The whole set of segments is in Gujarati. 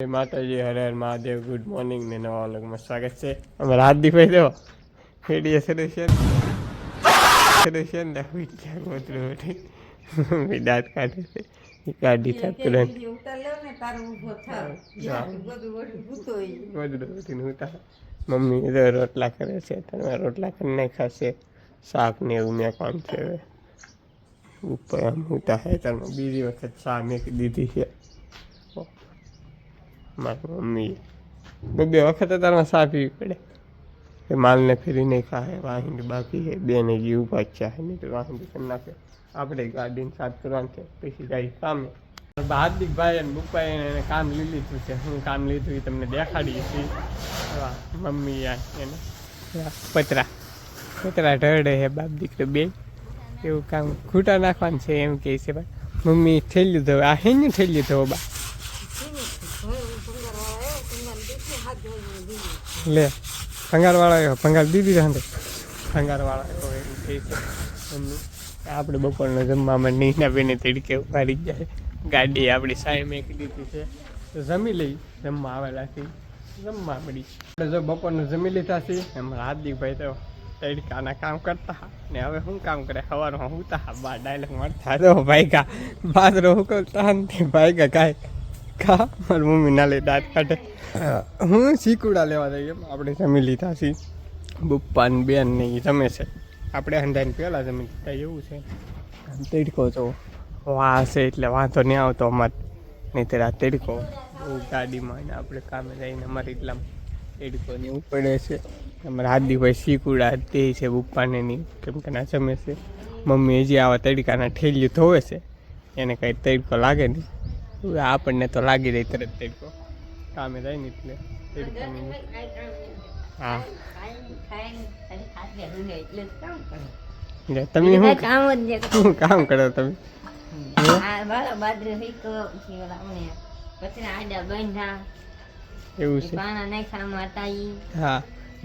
માતાજી હર હર મહાદેવ. ગુડ મોર્નિંગ ને નવા વ્લોગમાં સ્વાગત છે. અમારા હાથ દીપાઈ દો રેડિયો સોલ્યુશન ને દાંત કાઢે છે ગાડી સાફ મમ્મી રોટલા કરે છે. તમે રોટલા કરી નાખ્યા છે. શાક ને એવું મેં કામ છે. હવે ઉપર આમ ઉતા હે તમે બીજી વખત શા મેકી દીધી છે મારી મમ્મી. બે વખત તારમાં શા પીવી પડે કે માલને ફેરી નહીં ખાય. વાહિંદી બાકી છે બેને જે ઉભા છે નહીં તો વાહિંદી કરી નાખે. આપણે ગાડીને સાફ કરવાનું છે પછી જાય કામે. હાર્દિક ભાઈ અને બુપાઈ એને કામ લઈ લીધું છે. હું કામ લીધું એ તમને દેખાડીએ છીએ. મમ્મી એને પતરા ઢળે છે બાપ દીકરો બે એવું કામ ખૂટા નાખવાનું છે એમ કહે છે. ભાઈ મમ્મી થઈ લીધો આ હેનું થઈ લીધો બા લે ભંગારવાળા ભંગાર દીધી રહે ભંગારવાળા એવું કહે છે મમ્મી. આપણે બપોરનો જમવામાં નીના બેને તડકે ઉભારી જાય. ગાડી આપણી સાહેબ મેકી દીધી છે તો જમી લઈ. જમવા આવેલા છે જમવા મળી. આપણે જો બપોરનું જમી લીધા છે. અમારા હાર્દિકભાઈ તો તડકાના કામ કરતા ને હવે શું કામ કરે સવારમાં હુંતા બા ડાયલોગ મળતા તો ભાઈકા બાદરો હુકલતા ને ભાઈકા કાંઈ ખા મારી મમ્મી ના લે દાંત કાઢે. હું શીકુડા લેવા જઈએ આપણે જમી લીધા છીએ. બપ્પા ને બેન ને એ જમે છે. આપણે હંધાઈને પહેલાં જમી લીધા એવું છે. તડકો તો વાહ છે એટલે વાંધો નહીં આવતો અમારે નહીં તો આ તડકો ગાડીમાં ને આપણે કામે જઈને અમારે એટલા તડકો ને એવું પડે છે. અમારા હાર્દિકભાઈ શીકુડા તે છે બપ્પાને નહીં કેમ કે ના જમે છે. મમ્મી હજી આવા તડકાના ઠેલિયું ધોવે છે એને કાંઈ તડકો લાગે નહીં. આપણને તો લાગી રહી તરત તડકો કામે જાય ને એટલે તડકાની. હા તમે શું કામ કરો તમે? એવું છે. હા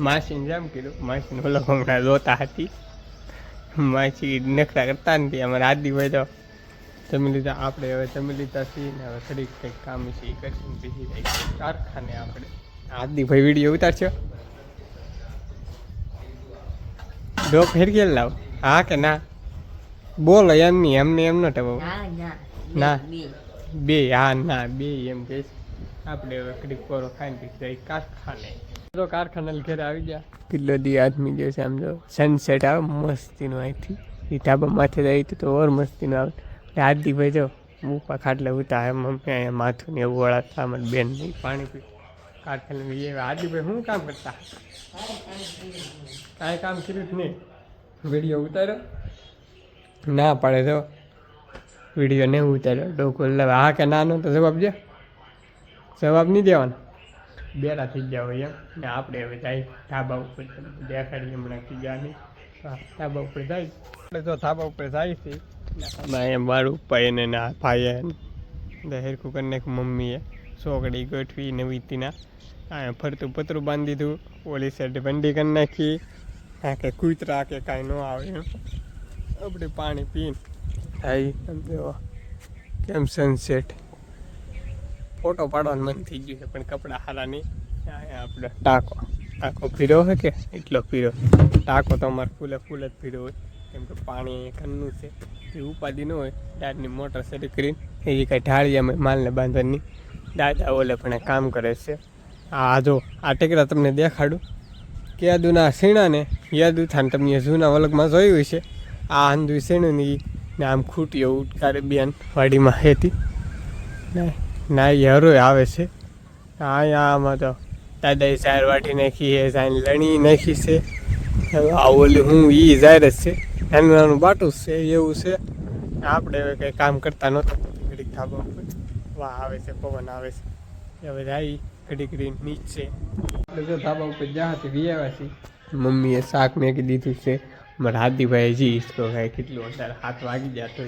માસીને જેમ કીધું માસીને ઓલો હમણાં જોતા હતી. માસી નખરા કરતા નથી. અમારે હાર્દિકભાઈ તો જમી લીધા. આપણે હવે જમી લીધા છીએ ને હવે થોડીક કંઈક કામ છે એ કરીને બીજી કંઈક કારખાને આપણે હાર્દિકભાઈ વિડીયો ઉતારશો. ડોક ફેરકેલ લાવ હા કે ના બોલો એમની એમને એમ ન ટેવો ના બે હા ના બે એમ કે આપણે હવે કડીક કોરો ખાઈને પછી કારખાને. તો કારખાના ઘરે આવી ગયા. કિલ્લો દી આદમી જે છે આમ જો સનસેટ આવે મસ્તીનું અહીંથી એ ઢાબા માથે જાય તો ઓર મસ્તીનું આવે. હાર્દિકભાઈ જો બુપા ખાટલે ઉતા હે મમ્મી અહીંયા માથું ને એવું વળાતા અમારી બેન નહીં પાણી પી કારખાને. હાર્દિકભાઈ શું કામ કરતા? કાંઈ કામ કર્યું જ નહીં. વિડીયો ઉતાર્યો ના પાડે તો વિડીયો નહીં ઉતાર્યો. ડોકો લાવે હા કે ના નો તો જવાબ દે. જવાબ નહીં દેવાનો. બેરા થઈ ગયા હોય એમ ને આપણે હવે જાય ધાબા ઉપર દેખાડીએ હમણાં થઈ ગયા નહીં. ધાબા ઉપર જાય આપણે તો ધાબા ઉપર જાય છે. એમ મારું ભાઈને ના ભાઈએ હેરખું કરી નાખ્યું. મમ્મીએ સોકડી ગોઠવી નવી તીના આ ફરતું પતરું બાંધી દીધું. ઓલી સાઈડ ભંડી કરી નાખી. હા કે કૂતરા કે કાંઈ ન આવે એમ આપણે પાણી પીને આવી. સમજો કેમ સનસેટ ફોટો પાડવાનું મન થઈ ગયું છે પણ કપડાં સારા નહીં. આપણે ટાંકો પીરો હોય કે એટલો પીરો ટાંકો તો અમારે ફૂલે ફૂલ જ પીરો હોય કેમ કે પાણી કન્નું છે એ ઉપાધિ ન હોય. દાદની મોટર શરૂ કરીને એ કાંઈ ઢાળિયામાં માલને બાંધવાની દાદા ઓલે પણ કામ કરે છે. આ જો આ ટેકરા તમને દેખાડું કે યાદુના સીણાને યાદુ થાને તમે જૂના વલગમાં જોયું છે. આ આંધુ સીણું ને આમ ખૂટીઓ ઉટકારે બેન વાડીમાં હતી ના એ હરોય આવે છે. અહીંયા આમાં તો દાદાએ ઝાર વાટી નાખી છે. ઝાર લણી નાખી છે. આ ઓલી હું એ ઝાર જ છે નાનું નાનું બાટું છે એવું છે. આપણે હવે કંઈ કામ કરતા નહોતા. ઘડીક ધાબા ઉપર વાહ આવે છે પવન આવે છે. હવે જાય ઘડીક રહી નીચે આપણે જો ધાબા ઉપર જ્યાં વી આવ્યા છીએ. મમ્મીએ શાક મેકી દીધું છે. મારા હાર્દિકભાઈ હજી હિસકો ખાય કેટલું વધારે 7 વાગી ગયા તો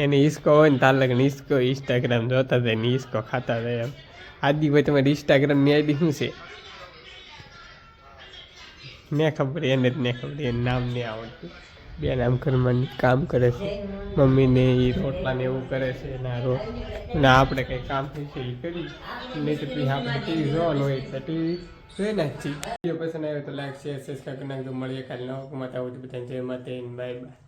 એને હિસકો હોય ને તાર લગન હિસકો ઇન્સ્ટાગ્રામ જોતા જાય ને હિસકો ખાતા જાય એમ. હાર્દિકભાઈ તમારી ઇન્સ્ટાગ્રામની આઈડી શું છે? ને ખબર એને જ ને ખબર એને નામ નહીં આવડતું. બે નામ કર્મમાં કામ કરે છે. મમ્મીને એ રોટલા ને એવું કરે છે ના ને આપણે કંઈ કામ થઈ છે એ કરી નહીં તો પછી આપણે ટીવી જોવાનું હોય એટલે ટીવી જોઈ નાખીએ. વિડીયો પસંદ આવ્યો તો લાઈક શેર સબસ્ક્રાઈબ કરી નાખજો. મળીએ કાલે નવા કમાતા આવું બધાને જય માતા બાય બાય.